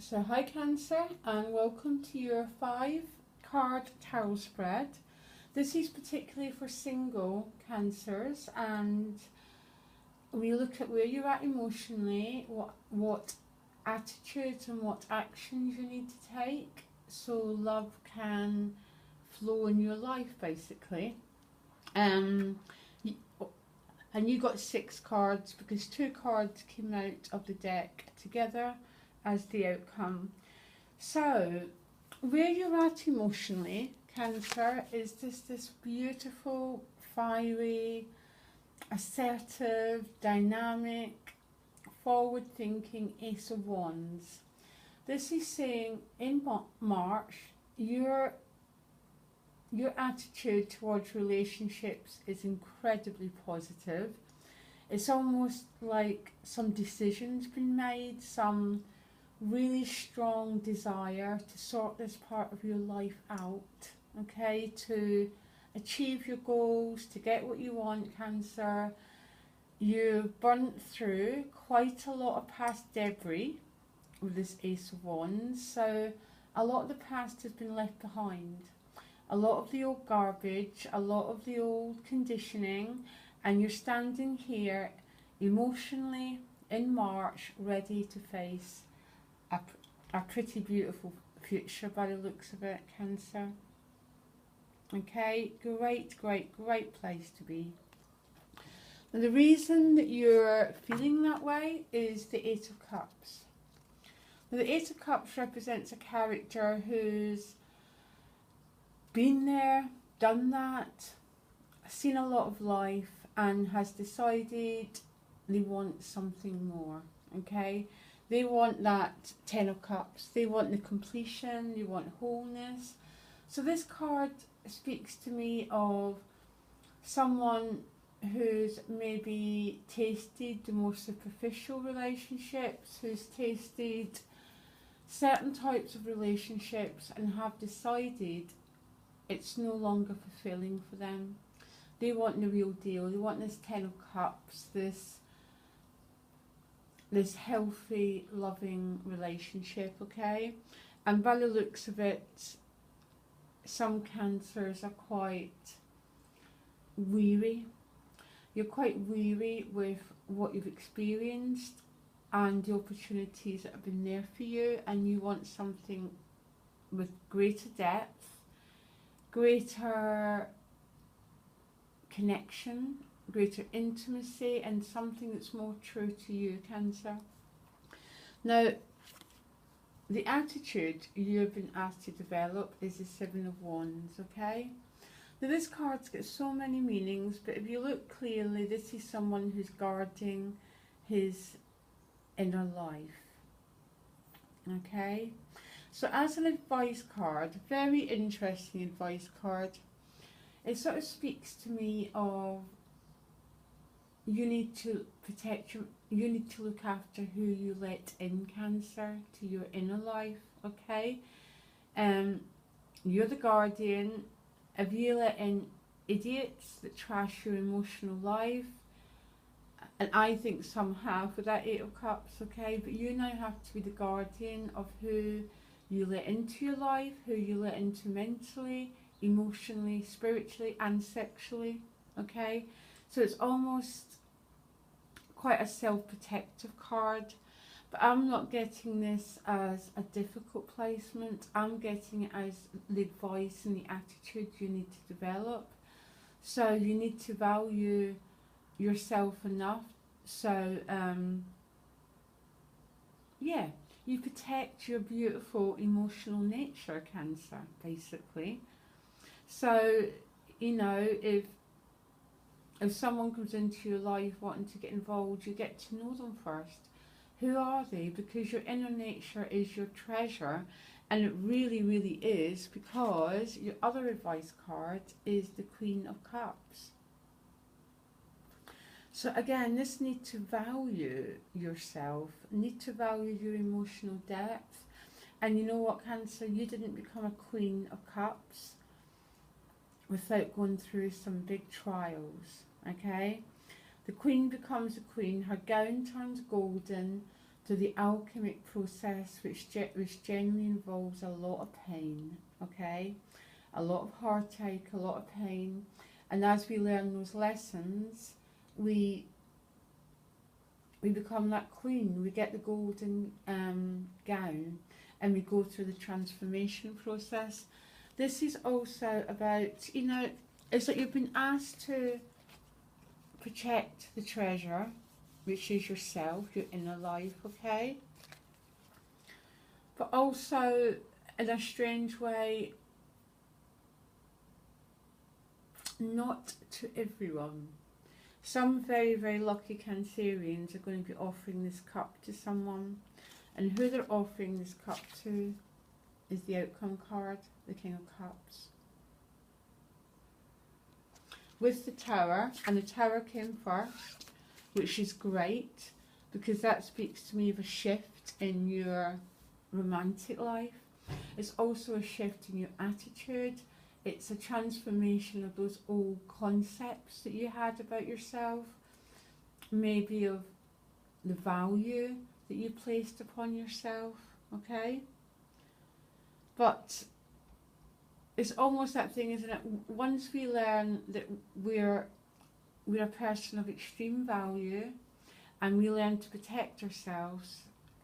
So, hi Cancer, and welcome to your 5 card tarot spread. This is particularly for single Cancers, and we look at where you're at emotionally, what attitudes and what actions you need to take so love can flow in your life, basically. Um, y- and you got 6 cards because 2 cards came out of the deck together as the outcome. So, where you're at emotionally, Cancer, is just this beautiful, fiery, assertive, dynamic, forward thinking Ace of Wands. This is saying in March, your attitude towards relationships is incredibly positive. It's almost like some decisions been made, some really strong desire to sort this part of your life out, okay, to achieve your goals, to get what you want, Cancer. You've burnt through quite a lot of past debris with this Ace of Wands, so a lot of the past has been left behind. A lot of the old garbage, a lot of the old conditioning, and you're standing here emotionally in March ready to face a pretty beautiful future by the looks of it, Cancer. Okay, great place to be. And the reason that you're feeling that way is the Eight of Cups. Now, the Eight of Cups represents a character who's been there, done that, seen a lot of life, and has decided they want something more, okay? They want that 10 of Cups, they want the completion, they want wholeness. So this card speaks to me of someone who's maybe tasted the more superficial relationships, who's tasted certain types of relationships and have decided it's no longer fulfilling for them. They want the real deal. They want this 10 of Cups, this healthy, loving relationship, okay? And by the looks of it, some Cancers are quite weary. You're quite weary with what you've experienced and the opportunities that have been there for you, and you want something with greater depth, greater connection, greater intimacy, and something that's more true to you, Cancer. Now, the attitude you've been asked to develop is the Seven of Wands, okay? Now, this card's got so many meanings, but if you look clearly, this is someone who's guarding his inner life, okay? So as an advice card, very interesting advice card, it sort of speaks to me of you need to protect you need to look after who you let in, Cancer, to your inner life, okay? You're the guardian. If you let in idiots that trash your emotional life, and I think some have with that Eight of Cups, okay, but you now have to be the guardian of who you let into your life, who you let into mentally, emotionally, spiritually, and sexually, okay? So it's almost quite a self-protective card, but I'm not getting this as a difficult placement. I'm getting it as the advice and the attitude you need to develop. So you need to value yourself enough. So yeah, you protect your beautiful emotional nature, Cancer, basically. So, you know, if someone comes into your life wanting to get involved, you get to know them first. Who are they? Because your inner nature is your treasure, and it really, really is, because your other advice card is the Queen of Cups. So again, this need to value yourself, need to value your emotional depth. And you know what, Cancer, you didn't become a Queen of Cups without going through some big trials, okay? The Queen becomes a queen, her gown turns golden, to the alchemic process, which generally involves a lot of pain, okay? A lot of heartache, a lot of pain. And as we learn those lessons, we become that queen. We get the golden gown, and we go through the transformation process. This is also about, you know, it's like you've been asked to protect the treasure, which is yourself, your inner life, okay? But also, in a strange way, not to everyone. Some very, very lucky Cancerians are going to be offering this cup to someone, and who they're offering this cup to is the outcome card, the King of Cups. With the Tower, and the Tower came first, which is great, because that speaks to me of a shift in your romantic life. It's also a shift in your attitude. It's a transformation of those old concepts that you had about yourself, maybe of the value that you placed upon yourself, okay? But it's almost that thing, isn't it? Once we learn that we're a person of extreme value, and we learn to protect ourselves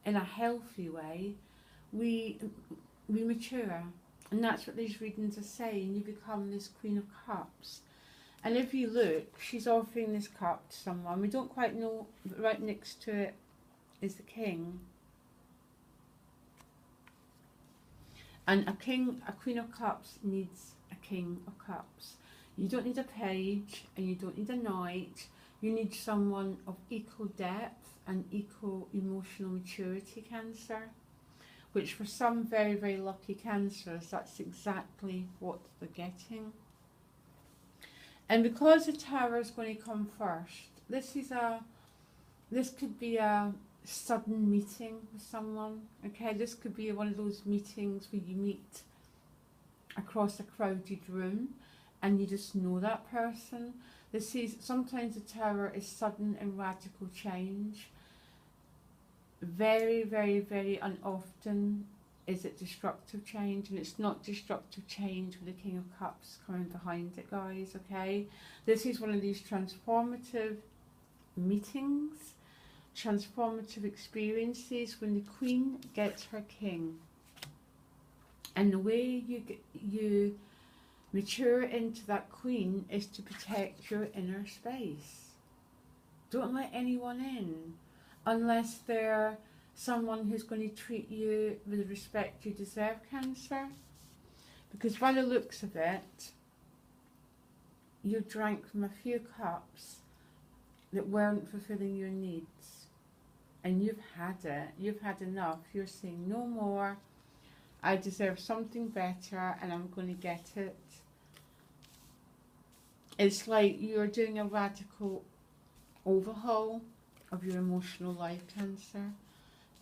in a healthy way, we mature. And that's what these readings are saying. You become this Queen of Cups. And if you look, she's offering this cup to someone. We don't quite know, but right next to it is the King. And a Queen of Cups needs a King of Cups. You don't need a page, and you don't need a knight. You need someone of equal depth and equal emotional maturity, Cancer. Which for some very, very lucky Cancers, that's exactly what they're getting. And because the Tower is going to come first, this could be a sudden meeting with someone, okay? This could be one of those meetings where you meet across a crowded room and you just know that person. Sometimes the Tower is sudden and radical change. Very, very, very unoften is it destructive change, and it's not destructive change with the King of Cups coming behind it, guys, okay? This is one of these transformative meetings, transformative experiences when the Queen gets her King. And the way you mature into that Queen is to protect your inner space. Don't let anyone in, unless they're someone who's going to treat you with the respect you deserve, Cancer. Because by the looks of it, you drank from a few cups that weren't fulfilling your needs. And you've had it. You've had enough. You're saying, no more. I deserve something better, and I'm going to get it. It's like you're doing a radical overhaul of your emotional life, Cancer.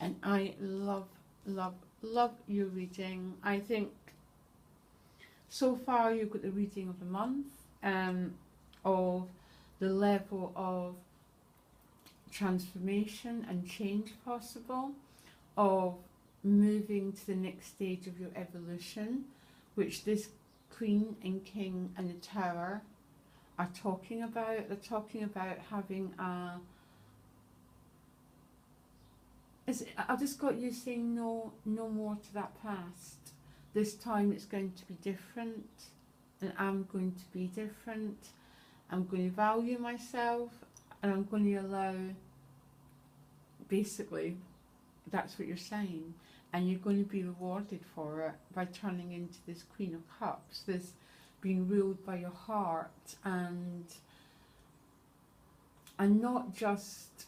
And I love, love, love your reading. I think so far you've got the reading of the month, of the level of transformation and change possible, of moving to the next stage of your evolution, which this Queen and King and the Tower are talking about. They're talking about having a... I've just got you saying no more to that past. This time it's going to be different, and I'm going to be different. I'm going to value myself, and I'm going to allow, basically, that's what you're saying. And you're going to be rewarded for it by turning into this Queen of Cups, this being ruled by your heart, and not just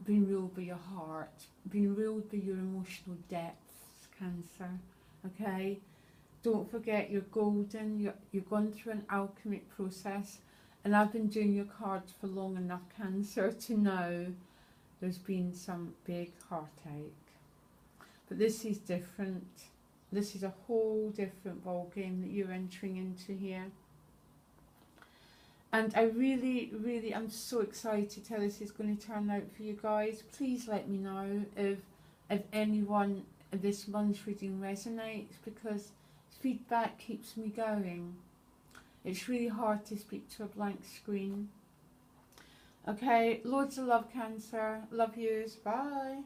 being ruled by your heart, being ruled by your emotional depths, Cancer, okay? Don't forget you're golden, you've gone through an alchemic process, and I've been doing your cards for long enough, Cancer, to know there's been some big heartache. But this is different. This is a whole different ball game that you're entering into here. And I really, really am so excited how this is going to turn out for you guys. Please let me know if anyone this month's reading resonates, because feedback keeps me going. It's really hard to speak to a blank screen. Okay, loads of love, Cancer. Love yous. Bye.